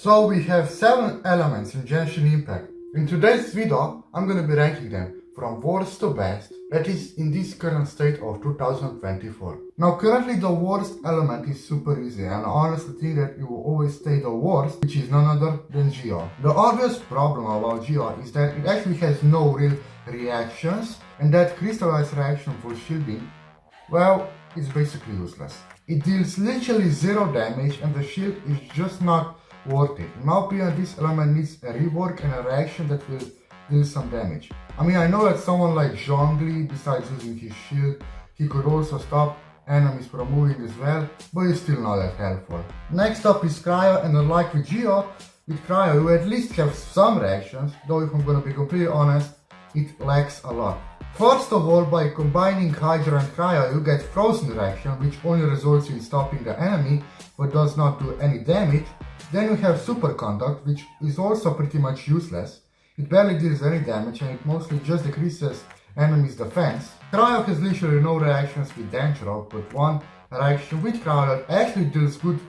So we have 7 elements in Genshin Impact. In today's video, I'm gonna be ranking them from worst to best, that is in this current state of 2024. Now currently the worst element is super easy, and I honestly think that it will always stay the worst, which is none other than Geo. The obvious problem about Geo is that it actually has no real reactions, and that crystallized reaction for shielding, well, it's basically useless. It deals literally 0 damage and the shield is just not worth it. In my opinion, this element needs a rework and a reaction that will deal some damage. I mean, I know that someone like Zhongli, besides using his shield, he could also stop enemies from moving as well, but it's still not that helpful. Next up is Cryo, and unlike with Geo, with Cryo you at least have some reactions, though if I'm gonna be completely honest, it lacks a lot. First of all, by combining Hydra and Cryo, you get Frozen reaction, which only results in stopping the enemy, but does not do any damage. Then you have Superconduct, which is also pretty much useless. It barely deals any damage and it mostly just decreases enemies' defense. Cryo has literally no reactions with dendro, but one reaction with Cryo that actually deals good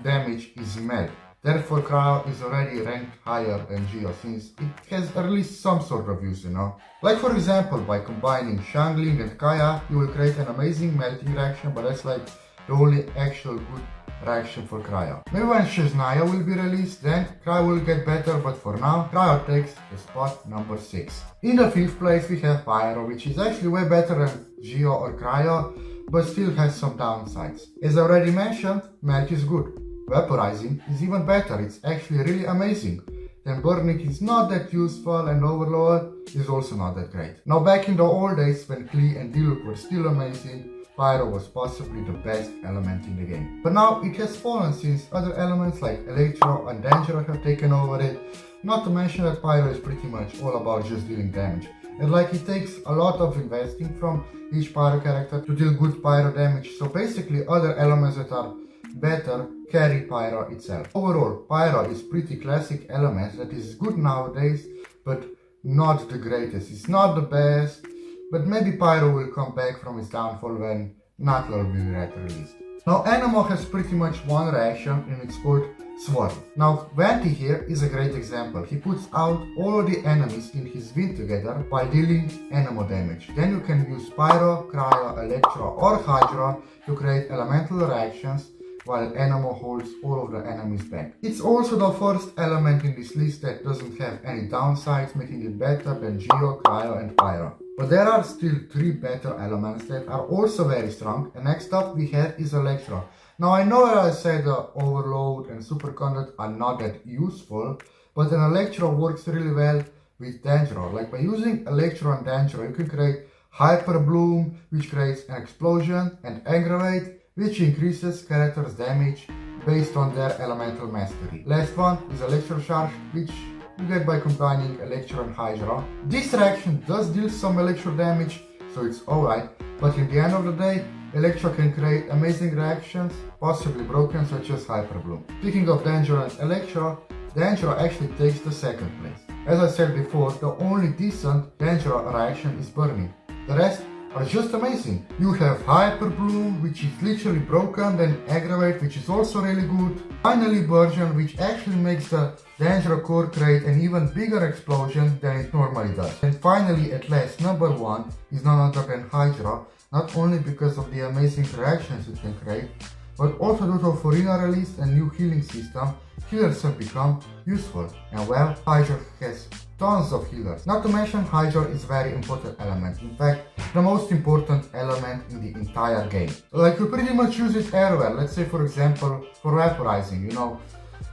damage is Melt. Therefore Cryo is already ranked higher than Geo, since it has at least some sort of use, you know. Like for example, by combining Shangling and Kaya, you will create an amazing melting reaction, but that's like the only actual good reaction for Cryo. Maybe when Shesnaya will be released, then Cryo will get better, but for now, Cryo takes the spot number 6. In the 5th place we have Pyro, which is actually way better than Geo or Cryo, but still has some downsides. As I already mentioned, Melt is good. Vaporizing is even better, it's actually really amazing. Then Burning is not that useful, and Overload is also not that great. Now back in the old days when Klee and Diluc were still amazing, Pyro was possibly the best element in the game. But now it has fallen since other elements like Electro and Dendro have taken over it, not to mention that Pyro is pretty much all about just dealing damage. And like it takes a lot of investing from each Pyro character to deal good Pyro damage, so basically other elements that are better carry Pyro itself. Overall, Pyro is pretty classic element that is good nowadays, but not the greatest. It's not the best, but maybe Pyro will come back from its downfall when Natla will be released. Now Anemo has pretty much one reaction and it's called Swirl. Now Venti here is a great example. He puts out all of the enemies in his wind together by dealing Anemo damage. Then you can use Pyro, Cryo, Electro or Hydra to create elemental reactions, while Anemo holds all of the enemies back. It's also the first element in this list that doesn't have any downsides, making it better than Geo, Cryo and Pyro. But there are still 3 better elements that are also very strong, and next up we have is Electro. Now I know that I said Overload and Superconduct are not that useful, but an Electro works really well with Dendro. Like by using Electro and Dendro you can create Hyper Bloom, which creates an explosion, and Aggravate, which increases characters' damage based on their elemental mastery. Last one is Electro Charge, which you get by combining Electro and Hydra. This reaction does deal some Electro damage, so it's alright, but in the end of the day, Electro can create amazing reactions, possibly broken, such as Hyper Bloom. Speaking of Dendro and Electro, Dendro actually takes the 2nd place. As I said before, the only decent Dendro reaction is Burning. The rest are just amazing. You have Hyper Bloom, which is literally broken, then Aggravate, which is also really good. Finally Burgeon, which actually makes the Dendro core create an even bigger explosion than it normally does. And finally, at last, number 1 is none other than Hydra, not only because of the amazing reactions it can create, but also due to Furina release and new healing system, healers have become useful. And well, Hydra has tons of healers. Not to mention Hydra is a very important element. In fact, the most important element in the entire game. Like you pretty much use it everywhere. Let's say for example for vaporizing, you know.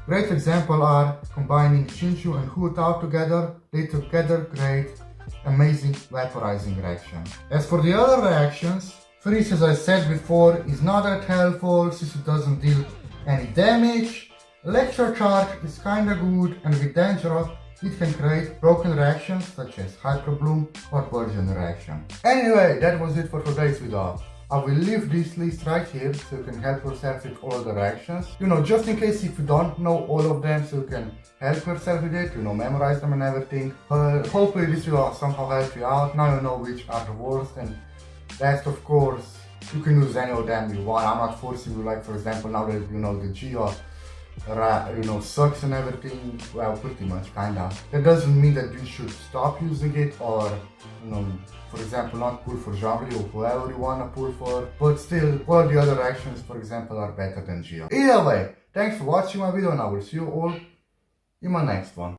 Great example are combining Chinchu and Hu Tao together. They together create amazing vaporizing reaction. As for the other reactions, Freeze, as I said before, is not that helpful since it doesn't deal any damage. Electro Charge is kinda good, and with Dendro it can create broken reactions such as Hyper Bloom or Burgeon reaction. Anyway, that was it for today's video. I will leave this list right here so you can help yourself with all the reactions. You know, just in case if you don't know all of them, so you can help yourself with it, you know, memorize them and everything. Hopefully this will somehow help you out. Now you know which are the worst, and last of course, you can use any of them you want. I'm not forcing you, like for example, now that you know the Geo sucks and everything, well, pretty much, kinda. That doesn't mean that you should stop using it or, for example, not pull for Jean-Marie or whoever you wanna pull for, but still, all the other actions, for example, are better than Geo. Either way, thanks for watching my video and I will see you all in my next one.